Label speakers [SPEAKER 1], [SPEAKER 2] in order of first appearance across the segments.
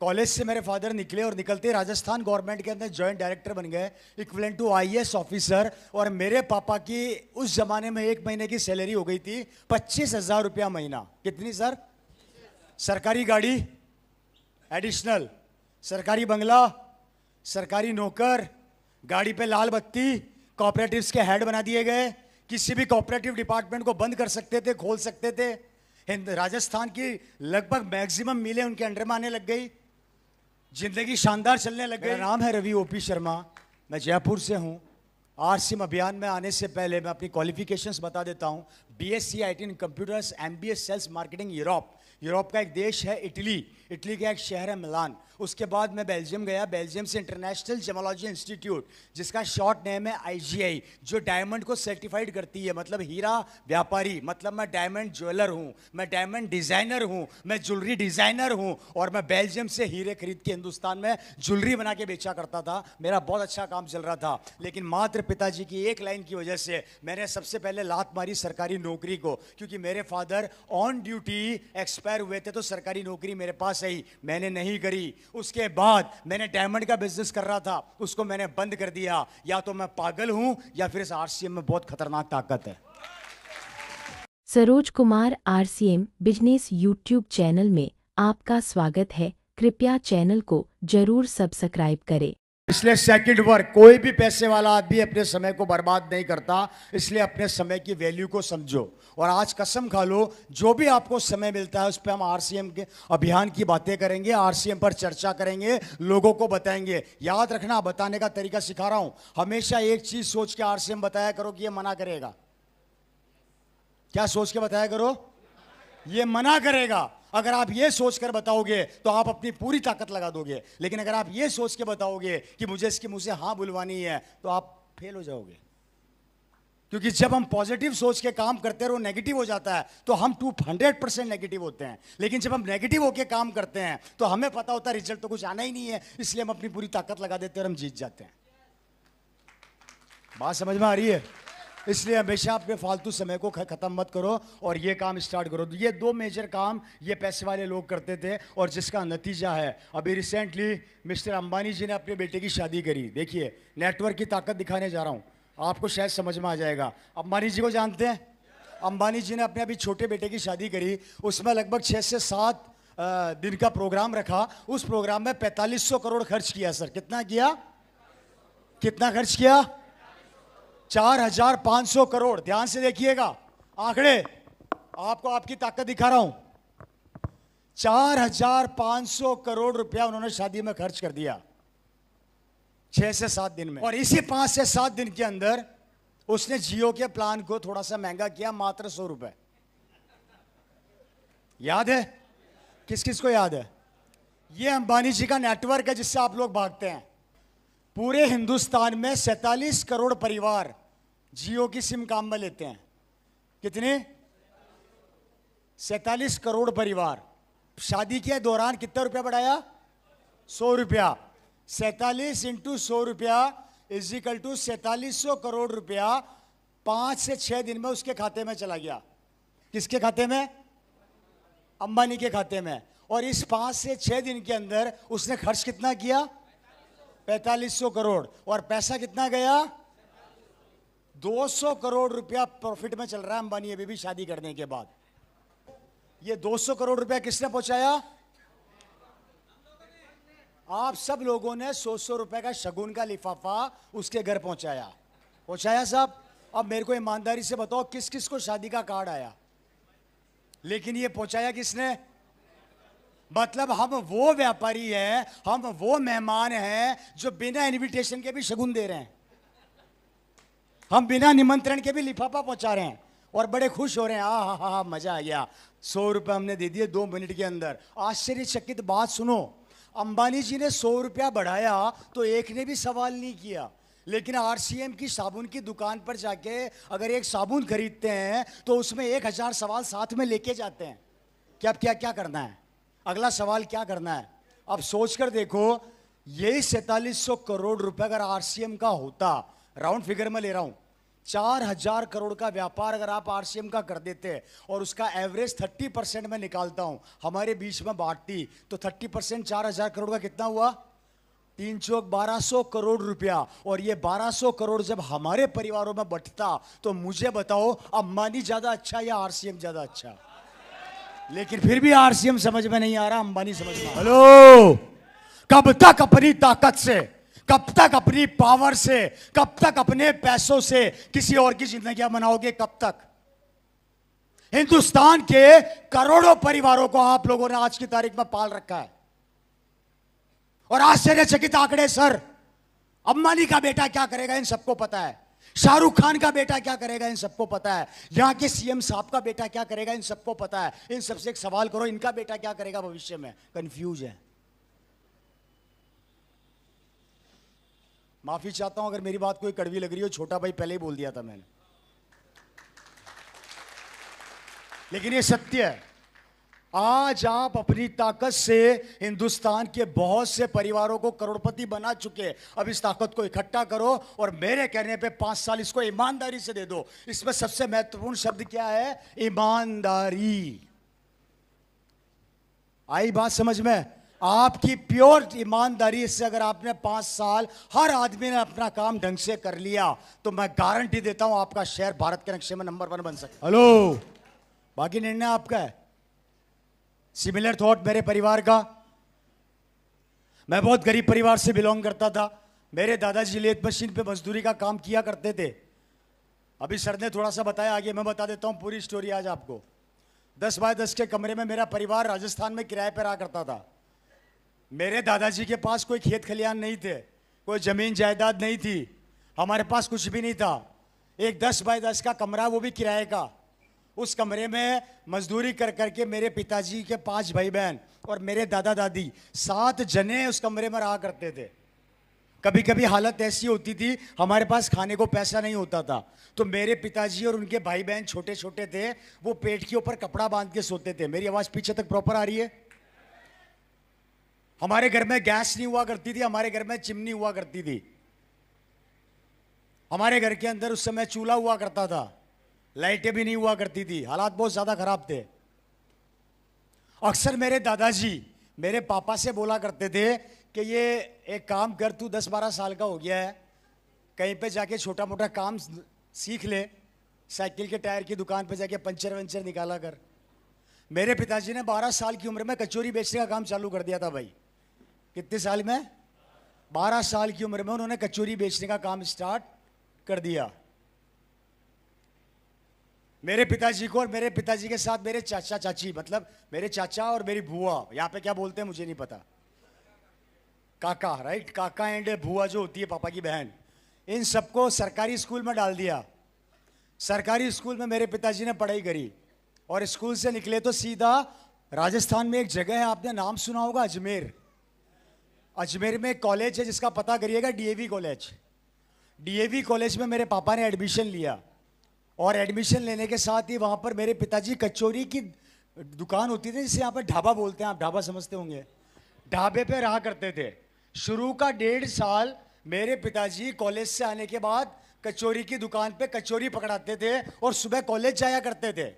[SPEAKER 1] College से मेरे father निकले और निकलते ही राजस्थान गवर्नमेंट के अंदर जॉइंट डायरेक्टर बन गए, इक्विवेलेंट टू आईएएस ऑफिसर। और मेरे पापा की उस जमाने में एक महीने की सैलरी हो गई थी 25,000 रुपया महीना। कितनी सर? सरकारी गाड़ी एडिशनल, सरकारी बंगला, सरकारी नौकर, गाड़ी पे लाल बत्ती, कोऑपरेटिव्स के हेड बना दिए गए। किसी भी कोऑपरेटिव डिपार्टमेंट को बंद कर सकते थे, खोल सकते थे। राजस्थान की लगभग मैक्सिमम मिलें उनके अंडर में आने लग गई। जिंदगी शानदार चलने लग गई। मेरा नाम है रवि ओपी शर्मा, मैं जयपुर से हूं। आरसीएम अभियान में आने से पहले मैं अपनी क्वालिफिकेशंस बता देता हूं। BSc IT in computers, MBA sales marketing Europe का एक देश है इटली का एक शहर है मिलान। उसके बाद मैं बेल्जियम गया। बेल्जियम से इंटरनेशनल जेमोलॉजी इंस्टीट्यूट, जिसका शॉर्ट नेम है आईजीआई, जो डायमंड को सर्टिफाइड करती है, मतलब हीरा व्यापारी, मतलब मैं डायमंड ज्वेलर हूँ, मैं डायमंड डिजाइनर हूँ, मैं ज्वेलरी डिजाइनर हूँ। और मैं बेल्जियम से हीरे खरीद के हिंदुस्तान में ज्वेलरी बना के बेचा करता था। मेरा बहुत अच्छा काम चल रहा था, लेकिन मात्र पिताजी की एक लाइन की वजह से मैंने सबसे पहले लात मारी सरकारी नौकरी को, क्योंकि मेरे फादर ऑन ड्यूटी एक्सपायर हुए थे। तो सरकारी नौकरी मेरे पास आई, मैंने नहीं करी। उसके बाद मैंने डायमंड का बिजनेस कर रहा था, उसको मैंने बंद कर दिया। या तो मैं पागल हूं या फिर इस आरसीएम में बहुत खतरनाक ताकत है।
[SPEAKER 2] Saroj Kumar RCM business YouTube channel में आपका स्वागत है। कृपया चैनल को जरूर सब्सक्राइब करें।
[SPEAKER 1] इसलिए सेकंड वर्क, कोई भी पैसे वाला आदमी अपने समय को बर्बाद नहीं करता, इसलिए अपने समय की वैल्यू को समझो। और आज कसम खा लो, जो भी आपको समय मिलता है उस पर हम आरसीएम के अभियान की बातें करेंगे, आरसीएम पर चर्चा करेंगे, लोगों को बताएंगे। याद रखना, बताने का तरीका सिखा रहा हूं। हमेशा एक चीज सोच के आरसीएम बताया करो कि ये मना करेगा। क्या सोच के बताया करो? ये मना करेगा। अगर आप ये सोचकर बताओगे तो आप अपनी पूरी ताकत लगा दोगे, लेकिन अगर आप ये सोच के बताओगे कि मुझे इसके मुंह से हाँ बुलवानी है, तो आप फेल हो जाओगे। क्योंकि जब हम पॉजिटिव सोच के काम करते हैं और नेगेटिव हो जाता है तो हम 200% नेगेटिव होते हैं। लेकिन जब हम नेगेटिव होकर काम करते हैं तो हमें पता होता है रिजल्ट तो कुछ आना ही नहीं है, इसलिए हम अपनी पूरी ताकत लगा देते हैं और हम जीत जाते हैं। बात समझ में आ रही है? इसलिए हमेशा अपने फालतू समय को खत्म मत करो और ये काम स्टार्ट करो। ये दो मेजर काम ये पैसे वाले लोग करते थे, और जिसका नतीजा है अभी रिसेंटली मिस्टर अंबानी जी ने अपने बेटे की शादी करी। देखिए, नेटवर्क की ताकत दिखाने जा रहा हूं, आपको शायद समझ में आ जाएगा। अंबानी जी को जानते हैं? अंबानी जी ने अपने अभी छोटे बेटे की शादी करी, उसमें लगभग 6 से 7 दिन का प्रोग्राम रखा। उस प्रोग्राम में 4500 करोड़ खर्च किया। सर कितना किया? कितना खर्च किया? 4500 करोड़। ध्यान से देखिएगा आंकड़े, आपको आपकी ताकत दिखा रहा हूं। 4500 करोड़ रुपया उन्होंने शादी में खर्च कर दिया 6 से 7 दिन में। और इसी 5 से 7 दिन के अंदर उसने जियो के प्लान को थोड़ा सा महंगा किया, मात्र 100 रुपए। याद है? किस किस को याद है? यह अंबानी जी का नेटवर्क है जिससे आप लोग भागते हैं। पूरे हिंदुस्तान में 47 करोड़ परिवार जियो की सिम काम में लेते हैं। कितने? 47 करोड़ परिवार। शादी के दौरान कितना रुपया बढ़ाया? 100 रुपया। 47 इंटू 100 रुपया इज इक्वल टू 4700 करोड़ रुपया 5 से 6 दिन में उसके खाते में चला गया। किसके खाते में? अंबानी के खाते में। और इस 5 से 6 दिन के अंदर उसने खर्च कितना किया? 4500 करोड़। और पैसा कितना गया? 200 करोड़ रुपया प्रॉफिट में चल रहा है अंबानी अभी भी शादी करने के बाद। ये 200 करोड़ रुपया किसने पहुंचाया? आप सब लोगों ने 100 रुपए का शगुन का लिफाफा उसके घर पहुंचाया साहब। अब मेरे को ईमानदारी से बताओ किस किस को शादी का कार्ड आया? लेकिन ये पहुंचाया किसने? मतलब हम वो व्यापारी हैं, हम वो मेहमान हैं जो बिना इनविटेशन के भी शगुन दे रहे हैं। हम बिना निमंत्रण के भी लिफाफा पहुंचा रहे हैं और बड़े खुश हो रहे हैं। हा मजा आ गया, 100 रुपये हमने दे दिए 2 मिनट के अंदर। आश्चर्यचकित बात सुनो, अंबानी जी ने 100 रुपया बढ़ाया तो एक ने भी सवाल नहीं किया। लेकिन आरसीएम की साबुन की दुकान पर जाके अगर एक साबुन खरीदते हैं तो उसमें 1000 सवाल साथ में लेके जाते हैं कि अब क्या करना है, अगला सवाल क्या करना है। अब सोचकर देखो, यही 4700 करोड़ रुपए अगर आरसीएम का होता, राउंड फिगर में ले रहा हूं, 4,000 करोड़ का व्यापार अगर आप आरसीएम का कर देते हैं और उसका एवरेज 30% में निकालता हूं, हमारे बीच में बांटती, तो 30% 4,000 करोड़ का कितना हुआ? 3 चौक 1200 करोड़ रुपया। और ये 1200 करोड़ जब हमारे परिवारों में बंटता, तो मुझे बताओ अंबानी ज्यादा अच्छा या आरसीएम ज्यादा अच्छा? लेकिन फिर भी आरसीएम समझ में नहीं आ रहा, अंबानी समझ में। हेलो, कब तक अपनी ताकत से, कब तक अपनी पावर से, कब तक अपने पैसों से किसी और की जिंदगियां बनाओगे? कब तक? हिंदुस्तान के करोड़ों परिवारों को आप लोगों ने आज की तारीख में पाल रखा है। और आश्चर्यचकित आंकड़े सर, अंबानी का बेटा क्या करेगा इन सबको पता है, शाहरुख खान का बेटा क्या करेगा इन सबको पता है, यहां के सीएम साहब का बेटा क्या करेगा इन सबको पता है। इन सबसे एक सवाल करो, इनका बेटा क्या करेगा भविष्य में? कंफ्यूज है। माफी चाहता हूं अगर मेरी बात कोई कड़वी लग रही हो, छोटा भाई पहले ही बोल दिया था मैंने, लेकिन ये सत्य है। आज आप अपनी ताकत से हिंदुस्तान के बहुत से परिवारों को करोड़पति बना चुके। अब इस ताकत को इकट्ठा करो और मेरे कहने पे 5 साल इसको ईमानदारी से दे दो। इसमें सबसे महत्वपूर्ण शब्द क्या है? ईमानदारी। आई बात समझ में? आपकी प्योर ईमानदारी से अगर आपने 5 साल हर आदमी ने अपना काम ढंग से कर लिया, तो मैं गारंटी देता हूं आपका शहर भारत के नक्शे में नंबर 1 बन सकता है। हेलो, बाकी निर्णय आपका है। सिमिलर थॉट मेरे परिवार का। मैं बहुत गरीब परिवार से बिलोंग करता था। मेरे दादाजी लेथ मशीन पे मजदूरी का काम किया करते थे। अभी सर ने थोड़ा सा बताया, आगे मैं बता देता हूं पूरी स्टोरी आज आपको। 10 बाय 10 के कमरे में मेरा परिवार राजस्थान में किराए पर रहा करता था। मेरे दादाजी के पास कोई खेत खलियान नहीं थे, कोई जमीन जायदाद नहीं थी, हमारे पास कुछ भी नहीं था। एक 10 बाय 10 का कमरा, वो भी किराए का। उस कमरे में मजदूरी कर करके मेरे पिताजी के 5 भाई बहन और मेरे दादा दादी 7 जने उस कमरे में रहा करते थे। कभी कभी हालत ऐसी होती थी, हमारे पास खाने को पैसा नहीं होता था, तो मेरे पिताजी और उनके भाई बहन छोटे छोटे थे, वो पेट के ऊपर कपड़ा बांध के सोते थे। मेरी आवाज पीछे तक प्रॉपर आ रही है? हमारे घर में गैस नहीं हुआ करती थी, हमारे घर में चिमनी हुआ करती थी। हमारे घर के अंदर उस समय चूल्हा हुआ करता था, लाइटें भी नहीं हुआ करती थी। हालात बहुत ज्यादा खराब थे। अक्सर मेरे दादाजी मेरे पापा से बोला करते थे कि ये एक काम कर, तू 10-12 साल का हो गया है, कहीं पे जाके छोटा मोटा काम सीख ले, साइकिल के टायर की दुकान पे जाके पंचर वंचर निकाला कर। मेरे पिताजी ने 12 साल की उम्र में कचौरी बेचने का काम चालू कर दिया था भाई। कितने साल में? 12 साल की उम्र में उन्होंने कचौरी बेचने का काम स्टार्ट कर दिया। मेरे पिताजी को और मेरे पिताजी के साथ मेरे चाचा चाची, मतलब मेरे चाचा और मेरी बुआ, यहाँ पे क्या बोलते हैं मुझे नहीं पता, काका, राइट, काका एंड बुआ जो होती है पापा की बहन, इन सबको सरकारी स्कूल में डाल दिया। सरकारी स्कूल में मेरे पिताजी ने पढ़ाई करी और स्कूल से निकले तो सीधा राजस्थान में एक जगह है, आपने नाम सुना होगा, अजमेर। अजमेर में एक कॉलेज है जिसका पता करिएगा, डीएवी कॉलेज। डीएवी कॉलेज में मेरे पापा ने एडमिशन लिया और एडमिशन लेने के साथ ही वहां पर मेरे पिताजी कचौरी की दुकान होती थी, जिसे यहाँ पर ढाबा बोलते हैं, आप ढाबा समझते होंगे, ढाबे पे रहा करते थे। शुरू का 1.5 साल मेरे पिताजी कॉलेज से आने के बाद कचौरी की दुकान पे कचौरी पकड़ाते थे और सुबह कॉलेज जाया करते थे।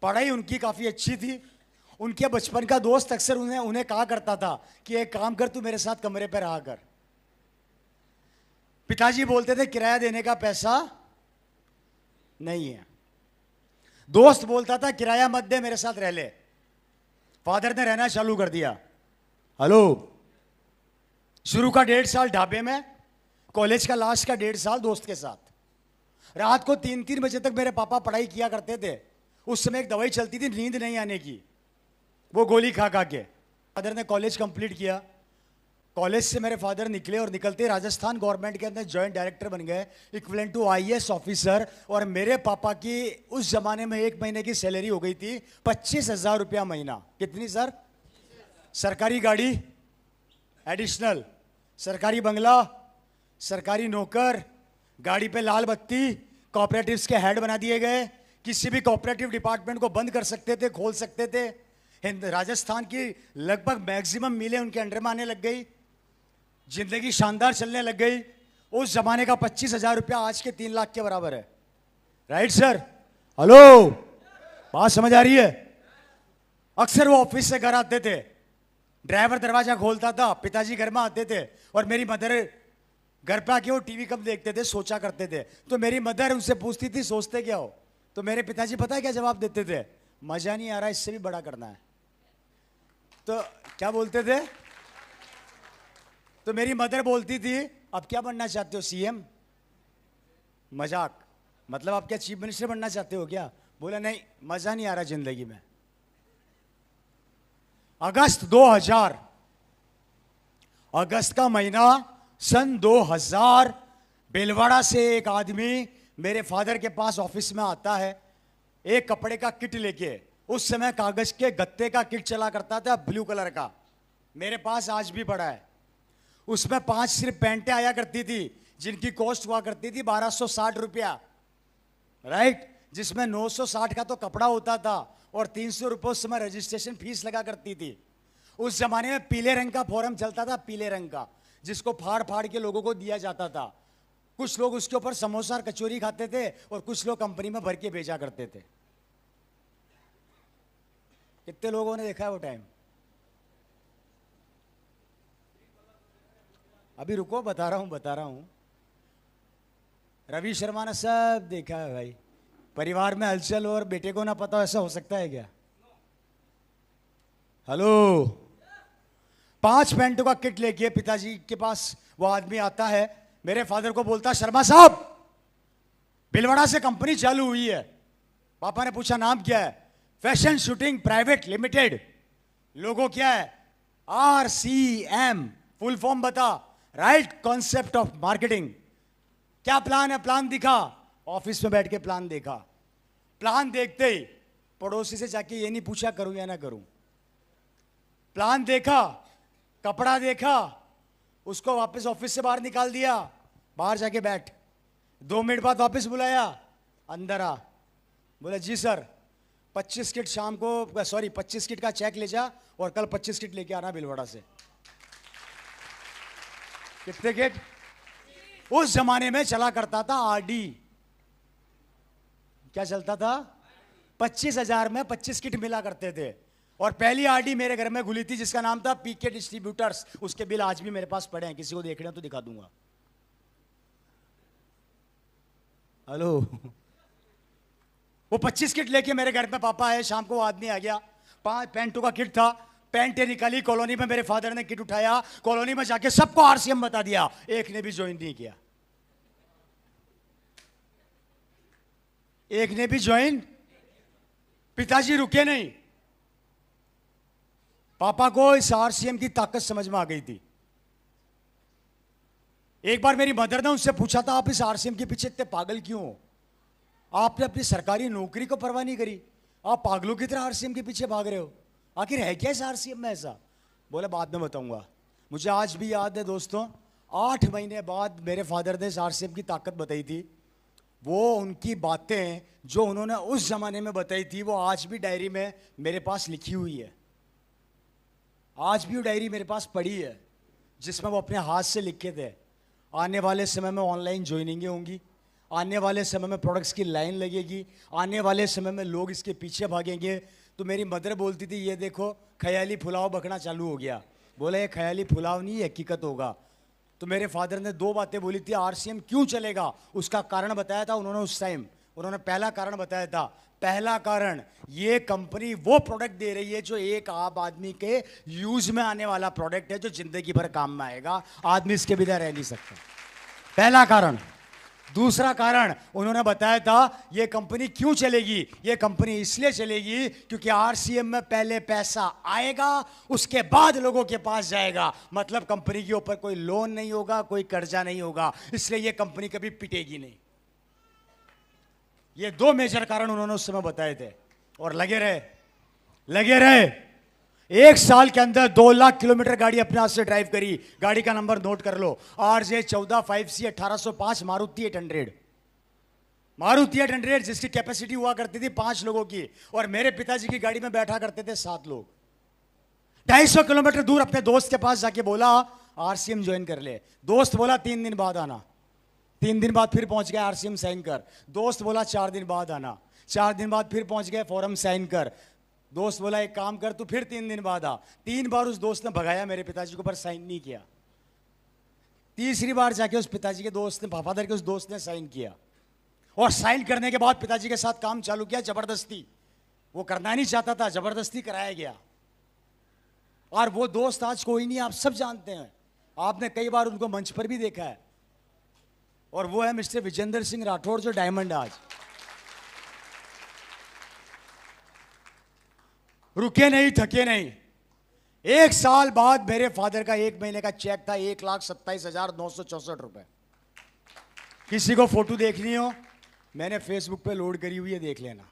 [SPEAKER 1] पढ़ाई उनकी काफी अच्छी थी। उनके बचपन का दोस्त अक्सर उन्हें कहा करता था कि एक काम कर, तू मेरे साथ कमरे पे रहा कर। पिताजी बोलते थे किराया देने का पैसा नहीं है। दोस्त बोलता था किराया मत दे, मेरे साथ रह ले। फादर ने रहना चालू कर दिया। हेलो, शुरू का 1.5 साल ढाबे में, कॉलेज का लास्ट का 1.5 साल दोस्त के साथ। रात को 3-3 बजे तक मेरे पापा पढ़ाई किया करते थे। उस समय एक दवाई चलती थी नींद नहीं आने की, वो गोली खा खा के। फादर ने कॉलेज कंप्लीट किया। कॉलेज से मेरे फादर निकले और निकलते राजस्थान गवर्नमेंट के अंदर जॉइंट डायरेक्टर बन गए, इक्विवेलेंट टू आईएएस ऑफिसर। और मेरे पापा की उस जमाने में 1 महीने की सैलरी हो गई थी 25,000 रुपया महीना। कितनी सर? सरकारी गाड़ी एडिशनल, सरकारी बंगला, सरकारी नौकर, गाड़ी पे लाल बत्ती, कोऑपरेटिव्स के हेड बना दिए गए। किसी भी कोऑपरेटिव डिपार्टमेंट को बंद कर सकते थे, खोल सकते थे। राजस्थान की लगभग मैक्सिमम मिलें उनके अंडर में आने लग गई। जिंदगी शानदार चलने लग गई। उस जमाने का 25,000 रुपया आज के 3 लाख के बराबर है। Right sir? हेलो, बात समझ आ रही है? अक्सर वो ऑफिस से घर आते थे, ड्राइवर दरवाजा खोलता था, पिताजी घर में आते थे और मेरी मदर घर पे आके वो टीवी कब देखते थे, सोचा करते थे। तो मेरी मदर उनसे पूछती थी सोचते क्या हो, तो मेरे पिताजी पता है क्या जवाब देते थे? मजा नहीं आ रहा, इससे भी बड़ा करना है। तो क्या बोलते थे? तो मेरी मदर बोलती थी अब क्या बनना चाहते हो, सीएम? मजाक, मतलब आप क्या चीफ मिनिस्टर बनना चाहते हो क्या? बोला नहीं, मजा नहीं आ रहा जिंदगी में। अगस्त 2000, अगस्त का महीना सन 2000, बेलवाड़ा से एक आदमी मेरे फादर के पास ऑफिस में आता है, एक कपड़े का किट लेके। उस समय कागज के गत्ते का किट चला करता था, ब्लू कलर का, मेरे पास आज भी पड़ा है। उसमें 5 सिर्फ पैंटें आया करती थी, जिनकी कॉस्ट हुआ करती थी 1260 रुपया, राइट? जिसमें 960 का तो कपड़ा होता था और 300 रुपये उस समय रजिस्ट्रेशन फीस लगा करती थी। उस जमाने में पीले रंग का फॉर्म चलता था, पीले रंग का, जिसको फाड़ फाड़ के लोगों को दिया जाता था। कुछ लोग उसके ऊपर समोसा और कचौरी खाते थे और कुछ लोग कंपनी में भर के भेजा करते थे। कितने लोगों ने देखा है वो टाइम? अभी रुको, बता रहा हूं। रवि शर्मा ने सब देखा है भाई। परिवार में हलचल और बेटे को ना पता हो, ऐसा हो सकता है क्या? हेलो, 5 पैंटों का किट लेके पिताजी के पास वो आदमी आता है, मेरे फादर को बोलता शर्मा साहब भिलवाड़ा से कंपनी चालू हुई है। पापा ने पूछा नाम क्या है? Fashion shooting private limited. Logo क्या है? RCM, फुल फॉर्म बता। Right concept of marketing. क्या प्लान है? प्लान दिखा। ऑफिस में बैठ के प्लान देखा। प्लान देखते ही पड़ोसी से जाके ये नहीं पूछा करूं या ना करूं। प्लान देखा, कपड़ा देखा, उसको वापस ऑफिस से बाहर निकाल दिया, बाहर जाके बैठ। 2 मिनट बाद वापस बुलाया, अंदर आ। बोला जी सर 25 किट शाम को, सॉरी 25 किट का चेक ले जा और कल 25 किट लेके आना भिलवाड़ा से। कितने किट? उस जमाने में चला करता था आरडी। क्या चलता था? 25,000 में 25 किट मिला करते थे। और पहली आरडी मेरे घर में खुली थी जिसका नाम था पीके डिस्ट्रीब्यूटर्स। उसके बिल आज भी मेरे पास पड़े हैं, किसी को देखने हैं तो दिखा दूंगा। हेलो, वो 25 किट लेके मेरे घर में पापा आए। शाम को वो आदमी आ गया, 5 पैंटों का किट था, पैंटें निकाली। कॉलोनी में मेरे फादर ने किट उठाया, कॉलोनी में जाके सबको RCM बता दिया, एक ने भी ज्वाइन नहीं किया। एक ने भी ज्वाइन। पिताजी रुके नहीं। पापा को इस RCM की ताकत समझ में आ गई थी। एक बार मेरी मदर ने उनसे पूछा था आप इस RCM के पीछे इतने पागल क्यों हो? आपने अपनी सरकारी नौकरी को परवाह नहीं करी, आप पागलों की तरह RCM के पीछे भाग रहे हो। आखिर है क्या इस RCM में ऐसा? बोले बाद में बताऊंगा। मुझे आज भी याद है दोस्तों, 8 महीने बाद मेरे फादर ने इस RCM की ताकत बताई थी। वो उनकी बातें जो उन्होंने उस जमाने में बताई थी वो आज भी डायरी में मेरे पास लिखी हुई है। आज भी वो डायरी मेरे पास पड़ी है जिसमें वो अपने हाथ से लिखे थे। आने वाले समय में ऑनलाइन ज्वाइनिंगें होंगी, आने वाले समय में प्रोडक्ट्स की लाइन लगेगी, आने वाले समय में लोग इसके पीछे भागेंगे। तो मेरी मदर बोलती थी ये देखो ख्याली फुलाव बकना चालू हो गया। बोला ये ख्याली फुलाव नहीं, हकीकत होगा। तो मेरे फादर ने 2 बातें बोली थी। RCM क्यों चलेगा उसका कारण बताया था उन्होंने उस टाइम। उन्होंने पहला कारण बताया था, पहला कारण ये कंपनी वो प्रोडक्ट दे रही है जो एक आम आदमी के यूज में आने वाला प्रोडक्ट है, जो जिंदगी भर काम में आएगा, आदमी इसके बिना रह नहीं सकता। पहला कारण। दूसरा कारण उन्होंने बताया था ये कंपनी क्यों चलेगी। ये कंपनी इसलिए चलेगी क्योंकि RCM में पहले पैसा आएगा, उसके बाद लोगों के पास जाएगा। मतलब कंपनी के ऊपर कोई लोन नहीं होगा, कोई कर्जा नहीं होगा, इसलिए ये कंपनी कभी पिटेगी नहीं। ये 2 मेजर कारण उन्होंने उस समय बताए थे और लगे रहे। 1 साल के अंदर 2 लाख किलोमीटर गाड़ी अपने हाथ से ड्राइव करी। गाड़ी का नंबर नोट कर लो, RJ14 5C 1805 मारुति 800। मारुति 800 जिसकी कैपेसिटी हुआ करती थी 5 लोगों की, और मेरे पिताजी की गाड़ी में बैठा करते थे 7 लोग। 250 किलोमीटर दूर अपने दोस्त के पास जाके बोला RCM ज्वाइन कर ले। दोस्त बोला 3 दिन बाद आना। 3 दिन बाद फिर पहुंच गए आरसीएम साइन कर। दोस्त बोला 4 दिन बाद आना। 4 दिन बाद फिर पहुंच गए फॉर्म साइन कर। दोस्त बोला एक काम कर, तू फिर 3 दिन बाद आ। 3 बार उस दोस्त ने भगाया मेरे पिताजी को, पर साइन नहीं किया। तीसरी बार जाके उस पिताजी के दोस्त ने, वफादार के उस दोस्त ने साइन किया, और साइन करने के बाद पिताजी के साथ काम चालू किया जबरदस्ती। वो करना नहीं चाहता था, जबरदस्ती कराया गया। और वो दोस्त आज कोई नहीं, आप सब जानते हैं, आपने कई बार उनको मंच पर भी देखा है, और वो है मिस्टर विजेंद्र सिंह राठौड़, जो डायमंड आज। रुके नहीं, थके नहीं। 1 साल बाद मेरे फादर का 1 महीने का चेक था 1,27,964 रुपए। किसी को फोटो देखनी हो, मैंने फेसबुक पे लोड करी हुई है, देख लेना।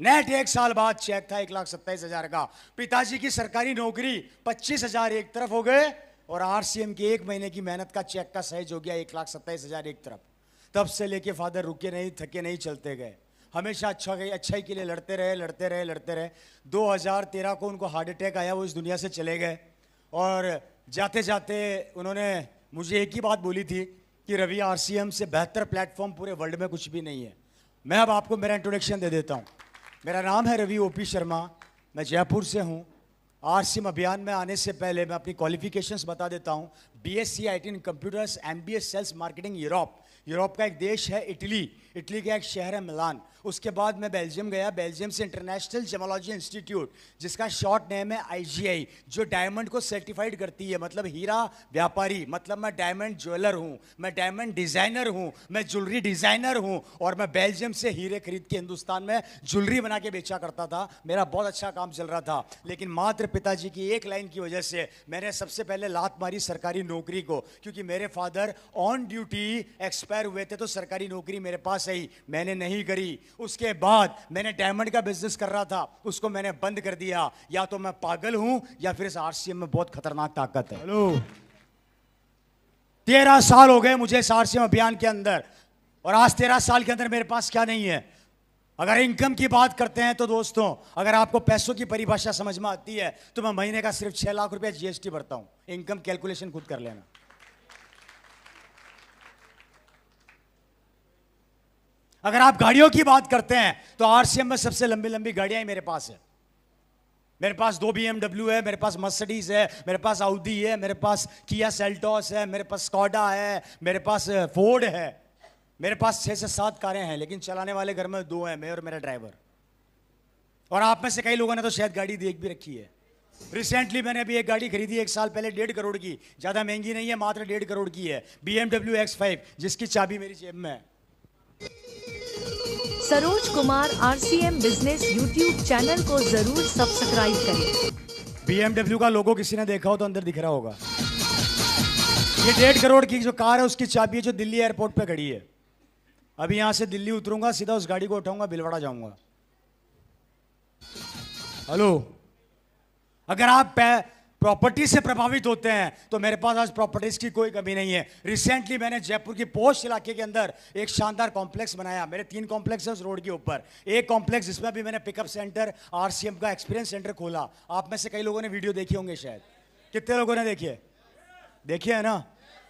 [SPEAKER 1] नेट 1 साल बाद चेक था 1,27,000 का। पिताजी की सरकारी नौकरी 25,000 एक तरफ हो गए, और आरसीएम के 1 महीने की मेहनत का चेक का सहज हो गया 1,27,000 एक तरफ। तब से लेके फादर रुके नहीं, थके नहीं, चलते गए। हमेशा अच्छाई के लिए लड़ते रहे। 2013 को उनको हार्ट अटैक आया, वो इस दुनिया से चले गए। और जाते जाते उन्होंने मुझे एक ही बात बोली थी कि रवि, आरसीएम से बेहतर प्लेटफॉर्म पूरे वर्ल्ड में कुछ भी नहीं है। मैं अब आपको मेरा इंट्रोडक्शन दे देता हूँ। मेरा नाम है रवि ओपी शर्मा, मैं जयपुर से हूँ। आरसीएम अभियान में आने से पहले मैं अपनी क्वालिफिकेशंस बता देता हूँ। BSc IT in computers, MBA sales marketing Europe का एक देश है इटली का एक शहर है मिलान। उसके बाद मैं बेल्जियम गया। बेल्जियम से इंटरनेशनल जेमोलॉजी इंस्टीट्यूट, जिसका शॉर्ट नेम है IGI, जो डायमंड को सर्टिफाइड करती है, मतलब हीरा व्यापारी। मतलब मैं डायमंड ज्वेलर हूँ, मैं डायमंड डिजाइनर हूँ, मैं ज्वेलरी डिजाइनर हूँ, और मैं बेल्जियम से हीरे खरीद के हिंदुस्तान में ज्वेलरी बना के बेचा करता था। मेरा बहुत अच्छा काम चल रहा था, लेकिन मात्र पिताजी की एक लाइन की वजह से मैंने सबसे पहले लात मारी सरकारी नौकरी को, क्योंकि मेरे फादर ऑन ड्यूटी एक्सपायर हुए थे, तो सरकारी नौकरी मेरे पास आई, मैंने नहीं करी। उसके बाद मैंने डायमंड का बिजनेस कर रहा था, उसको मैंने बंद कर दिया। या तो मैं पागल हूं, या फिर इस आरसीएम में बहुत खतरनाक ताकत है। हेलो, 13 साल हो गए मुझे इस आरसीएम अभियान के अंदर, और आज 13 साल के अंदर मेरे पास क्या नहीं है। अगर इनकम की बात करते हैं तो दोस्तों, अगर आपको पैसों की परिभाषा समझ में आती है, तो मैं महीने का सिर्फ 6 लाख रुपया GST भरता हूं। इनकम कैलकुलेशन खुद कर लेना। अगर आप गाड़ियों की बात करते हैं तो आरसीएम में सबसे लंबी गाड़ियां ही मेरे पास है। मेरे पास 2 BMW है, मेरे पास मर्सिडीज है, मेरे पास आउडी है, मेरे पास किया सेल्टोस है, मेरे पास स्कोडा है, मेरे पास फोर्ड है। मेरे पास 6 से 7 कारें हैं, लेकिन चलाने वाले घर में 2 हैं, मैं और मेरा ड्राइवर। और आप में से कई लोगों ने तो शायद गाड़ी देख भी रखी है। रिसेंटली मैंने अभी एक गाड़ी खरीदी 1 साल पहले, 1.5 करोड़ की। ज्यादा महंगी नहीं है, मात्र 1.5 करोड़ की है, BMW X5, जिसकी चाबी मेरी जेब में है।
[SPEAKER 3] Saroj Kumar RCM business YouTube channel को जरूर सब्सक्राइब करें।
[SPEAKER 1] BMW का लोगो किसी ने देखा हो तो अंदर दिख रहा होगा। ये 1.5 करोड़ की जो कार है, उसकी चाबी है, जो दिल्ली एयरपोर्ट पे खड़ी है। अभी यहां से दिल्ली उतरूंगा, सीधा उस गाड़ी को उठाऊंगा, भिलवाड़ा जाऊंगा। हेलो, अगर आप प्रॉपर्टी से प्रभावित होते हैं तो मेरे पास आज प्रॉपर्टीज की कोई कमी नहीं है। रिसेंटली मैंने जयपुर की पोश इलाके के अंदर एक शानदार कॉम्प्लेक्स बनाया। मेरे 3 कॉम्प्लेक्स है उस रोड के ऊपर। एक कॉम्प्लेक्स जिसमें भी मैंने पिकअप सेंटर, आरसीएम का एक्सपीरियंस सेंटर खोला। आप में से कई लोगों ने वीडियो देखी होंगे शायद। कितने लोगों ने देखी है? देखिए है ना,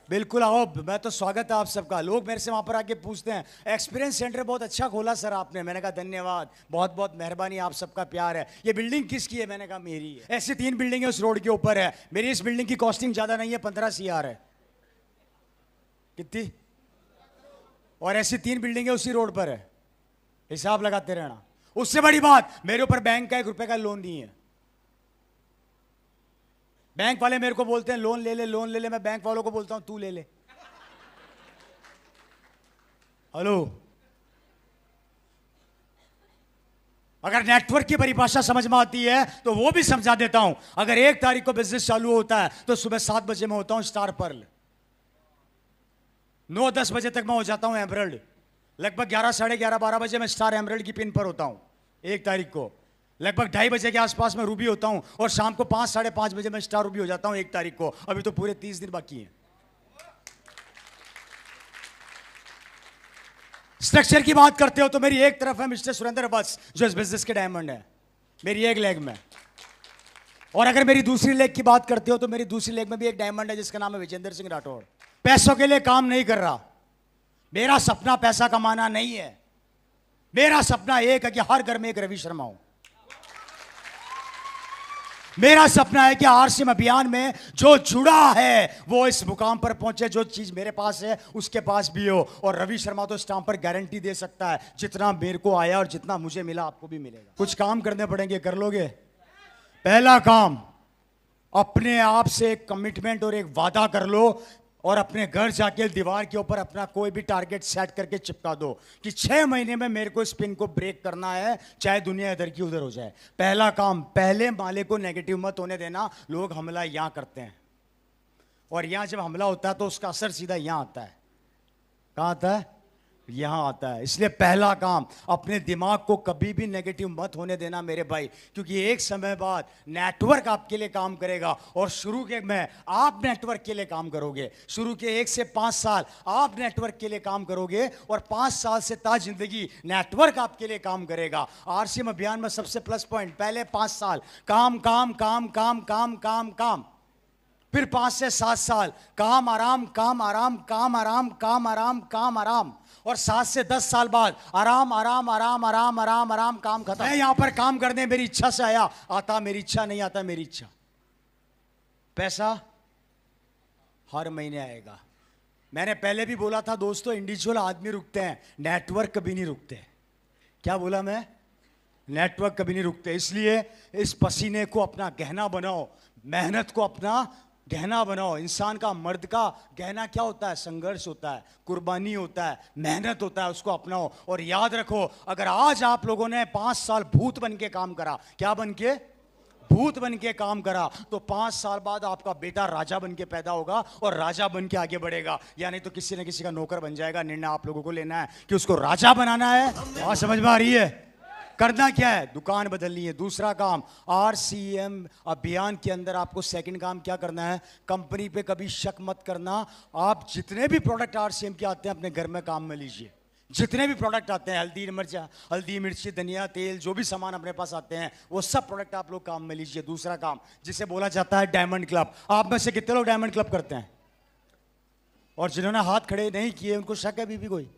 [SPEAKER 1] बिल्कुल आओ, मैं तो स्वागत है आप सबका। लोग मेरे से वहां पर आके पूछते हैं, एक्सपीरियंस सेंटर बहुत अच्छा खोला सर आपने। मैंने कहा धन्यवाद, बहुत बहुत मेहरबानी, आप सबका प्यार है। ये बिल्डिंग किसकी है? मैंने कहा मेरी है। ऐसी 3 बिल्डिंगें उस रोड के ऊपर है। मेरी इस बिल्डिंग की कॉस्टिंग ज्यादा नहीं है, 15 CR है। कितनी? और ऐसी 3 बिल्डिंगें उसी रोड पर है। हिसाब लगाते रहना। उससे बड़ी बात, मेरे ऊपर बैंक का 1 रुपए का लोन नहीं है। बैंक वाले मेरे को बोलते हैं लोन ले ले, लोन ले ले। मैं बैंक वालों को बोलता हूं तू ले ले। हेलो, अगर नेटवर्क की परिभाषा समझ में आती है तो वो भी समझा देता हूं। अगर 1 तारीख को बिजनेस चालू होता है तो सुबह 7 बजे मैं होता हूं स्टार पर्ल, 9-10 बजे तक मैं हो जाता हूं एमरल्ड, लगभग 11, साढ़े 11, 12 बजे मैं स्टार एमरल्ड की पिन पर होता हूं 1 तारीख को। लगभग 2:30 बजे के आसपास मैं रूबी होता हूं, और शाम को 5, साढ़े 5 बजे मैं स्टार रूबी हो जाता हूं 1 तारीख को। अभी तो पूरे 30 दिन बाकी हैं। स्ट्रक्चर की बात करते हो तो मेरी एक तरफ है मिस्टर सुरेंद्र बस, जो इस बिजनेस के डायमंड है, मेरी एक लेग में। और अगर मेरी दूसरी लेग की बात करते हो तो मेरी दूसरी लेग में भी एक डायमंड है, जिसका नाम है विजेंद्र सिंह राठौड़। पैसों के लिए काम नहीं कर रहा। मेरा सपना पैसा कमाना नहीं है। मेरा सपना एक है कि हर घर में एक रवि शर्मा हो। मेरा सपना है कि आरसीएम अभियान में जो जुड़ा है वो इस मुकाम पर पहुंचे। जो चीज मेरे पास है उसके पास भी हो। और रवि शर्मा तो स्टाम्प पर गारंटी दे सकता है, जितना मेरे को आया और जितना मुझे मिला आपको भी मिलेगा। कुछ काम करने पड़ेंगे, कर लोगे? पहला काम, अपने आप से एक कमिटमेंट और एक वादा कर लो और अपने घर जाके दीवार के ऊपर अपना कोई भी टारगेट सेट करके चिपका दो कि 6 महीने में मेरे को इस पिन को ब्रेक करना है, चाहे दुनिया इधर की उधर हो जाए। पहला काम, पहले माले को नेगेटिव मत होने देना। लोग हमला यहां करते हैं और यहां जब हमला होता है तो उसका असर सीधा यहां आता है। कहां आता है? यहां आता है। इसलिए पहला काम, अपने दिमाग को कभी भी नेगेटिव मत होने देना मेरे भाई, क्योंकि एक समय बाद नेटवर्क आपके लिए काम करेगा। और शुरू के में आप नेटवर्क के लिए काम करोगे। शुरू के 1 से 5 साल आप नेटवर्क के लिए काम करोगे और 5 साल से ता जिंदगी नेटवर्क आपके लिए काम करेगा। आरसीएम अभियान में सबसे प्लस पॉइंट, पहले 5 साल काम काम काम काम काम काम काम, फिर 5 से 7 साल काम आराम काम आराम काम आराम काम आराम काम आराम, और 7 से 10 साल बाद आराम आराम आराम आराम आराम आराम, काम खत्म। मैं यहां पर काम करने मेरी इच्छा से आया, आता मेरी इच्छा नहीं आता मेरी इच्छा। पैसा हर महीने आएगा। मैंने पहले भी बोला था दोस्तों, इंडिविजुअल आदमी रुकते हैं, नेटवर्क कभी नहीं रुकते। क्या बोला मैं? नेटवर्क कभी नहीं रुकते। इसलिए इस पसीने को अपना गहना बनाओ, मेहनत को अपना गहना बनाओ। इंसान का, मर्द का गहना क्या होता है? संघर्ष होता है, कुर्बानी होता है, मेहनत होता है, उसको अपनाओ। और याद रखो, अगर आज आप लोगों ने 5 साल भूत बन के काम करा, क्या बन के? भूत बन के काम करा, तो 5 साल बाद आपका बेटा राजा बन के पैदा होगा और राजा बन के आगे बढ़ेगा। या नहीं तो किसी न किसी का नौकर बन जाएगा। निर्णय आप लोगों को लेना है कि उसको राजा बनाना है। बात समझ में आ रही है? करना क्या है? दुकान बदलनी है। दूसरा काम, आरसीएम अभियान के अंदर आपको सेकंड काम क्या करना है? कंपनी पे कभी शक मत करना। आप जितने भी प्रोडक्ट आरसीएम के आते हैं अपने घर में काम में लीजिए। जितने भी प्रोडक्ट आते हैं, हल्दी मिर्ची धनिया तेल, जो भी सामान अपने पास आते हैं वो सब प्रोडक्ट आप लोग काम में लीजिए। दूसरा काम, जिसे बोला जाता है डायमंड क्लब। आप में से कितने लोग डायमंड क्लब करते हैं? और जिन्होंने हाथ खड़े नहीं किए उनको शक है भी कोई?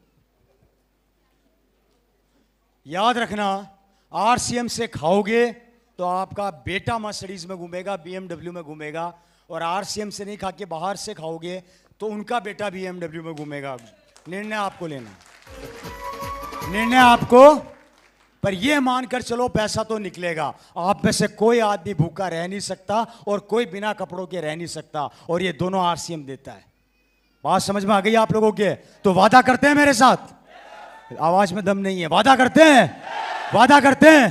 [SPEAKER 1] याद रखना, आरसीएम से खाओगे तो आपका बेटा मर्सिडीज में घूमेगा, बीएमडब्ल्यू में घूमेगा। और आरसीएम से नहीं खा के बाहर से खाओगे तो उनका बेटा बीएमडब्ल्यू में घूमेगा। निर्णय आपको लेना, निर्णय आपको। पर यह मानकर चलो पैसा तो निकलेगा। आप में से कोई आदमी भूखा रह नहीं सकता और कोई बिना कपड़ों के रह नहीं सकता, और ये दोनों आरसीएम देता है। बात समझ में आ गई आप लोगों के? तो वादा करते हैं मेरे साथ? आवाज में दम नहीं है। वादा करते हैं? वादा करते हैं?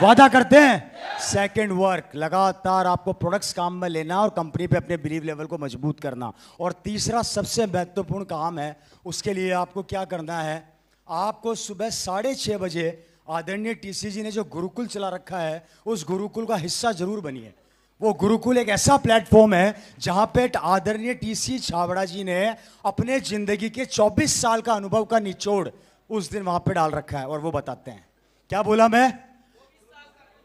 [SPEAKER 1] वादा करते हैं? सेकंड वर्क, लगातार आपको प्रोडक्ट्स काम में लेना और कंपनी पे अपने बिलीव लेवल को मजबूत करना। और तीसरा सबसे महत्वपूर्ण काम है, उसके लिए आपको क्या करना है? आपको सुबह 6:30 बजे आदरणीय टीसी जी ने जो गुरुकुल चला रखा है उस गुरुकुल का हिस्सा जरूर बनिए। वो गुरुकुल एक ऐसा प्लेटफॉर्म है जहां पे आदरणीय टीसी छाबड़ा जी ने अपने जिंदगी के 24 साल का अनुभव का निचोड़ उस दिन वहां पे डाल रखा है और वो बताते हैं। क्या बोला मैं?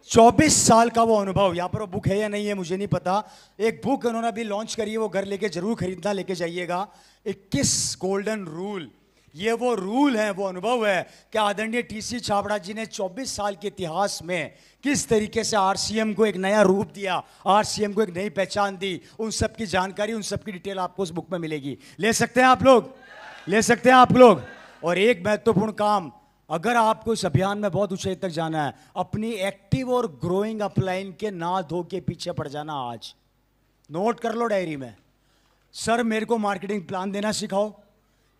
[SPEAKER 1] 24 साल का वो अनुभव। यहां पर वो बुक है या नहीं है मुझे नहीं पता। एक बुक उन्होंने अभी लॉन्च करी है, वो घर लेके जरूर खरीदना, लेके जाइएगा। 21 गोल्डन रूल। ये वो रूल है, वो अनुभव है कि आदरणीय टीसी छाबड़ा जी ने 24 साल के इतिहास में किस तरीके से आरसीएम को एक नया रूप दिया, आरसीएम को एक नई पहचान दी। उन सब की जानकारी, उन सब की डिटेल आपको उस बुक में मिलेगी। ले सकते हैं आप लोग? ले सकते हैं आप लोग? और एक महत्वपूर्ण काम, अगर आपको इस अभियान में बहुत ऊंचाई तक जाना है, अपनी एक्टिव और ग्रोइंग अपलाइन के ना धो के पीछे पड़ जाना। आज नोट कर लो डायरी में। सर मेरे को मार्केटिंग प्लान देना सिखाओ।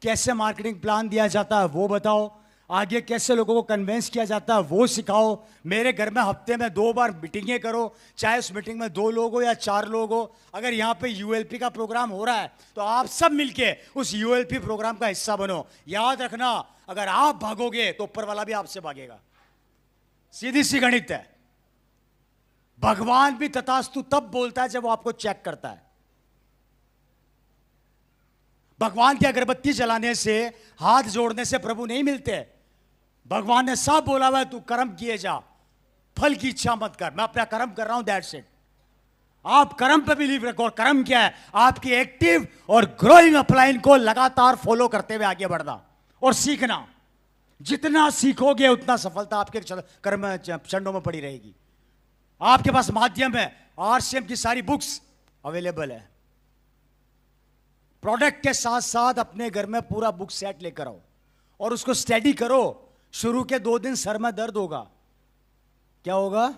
[SPEAKER 1] कैसे मार्केटिंग प्लान दिया जाता है वो बताओ। आगे कैसे लोगों को कन्वेंस किया जाता है वो सिखाओ। मेरे घर में हफ्ते में 2 बार मीटिंगें करो, चाहे उस मीटिंग में 2 लोग हो या 4 लोग हो। अगर यहाँ पे यूएलपी का प्रोग्राम हो रहा है तो आप सब मिलके उस यूएलपी प्रोग्राम का हिस्सा बनो। याद रखना, अगर आप भागोगे तो ऊपर वाला भी आपसे भागेगा। सीधी सी गणित है। भगवान भी तथास्तु तब बोलता है जब वो आपको चेक करता है। भगवान की अगरबत्ती जलाने से, हाथ जोड़ने से प्रभु नहीं मिलते। भगवान ने सब बोला हुआ है, तू कर्म किए जा, फल की इच्छा मत कर। मैं अपना कर्म कर रहा हूं, दैट्स इट। आप कर्म पे बिलीव रखो। और कर्म क्या है? आपकी एक्टिव और ग्रोइंग अपलाइन को लगातार फॉलो करते हुए आगे बढ़ना और सीखना। जितना सीखोगे उतना सफलता आपके कर्म चरणों में पड़ी रहेगी। आपके पास माध्यम है, आरसीएम की सारी बुक्स अवेलेबल है। प्रोडक्ट के साथ साथ अपने घर में पूरा बुक सेट लेकर आओ और उसको स्टडी करो। शुरू के 2 दिन सर में दर्द होगा। क्या होगा?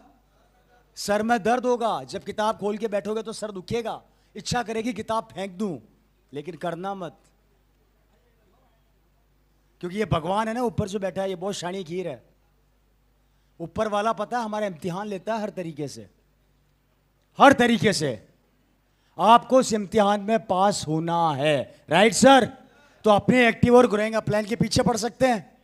[SPEAKER 1] सर में दर्द होगा। जब किताब खोल के बैठोगे तो सर दुखेगा, इच्छा करेगी किताब फेंक दूं, लेकिन करना मत, क्योंकि ये भगवान है ना ऊपर जो बैठा है, ये बहुत शानी खीर है। ऊपर वाला पता है हमारा इम्तिहान लेता है हर तरीके से, हर तरीके से। आपको इस इम्तिहान में पास होना है, राइट सर? तो अपने एक्टिव और ग्रोइंग अपलाइन के पीछे पड़ सकते हैं।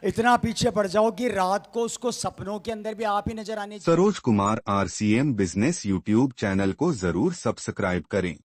[SPEAKER 1] इतना पीछे पड़ जाओ कि रात को उसको सपनों के अंदर भी आप ही नजर आने चाहिए।
[SPEAKER 4] Saroj Kumar RCM business YouTube channel को जरूर सब्सक्राइब करें।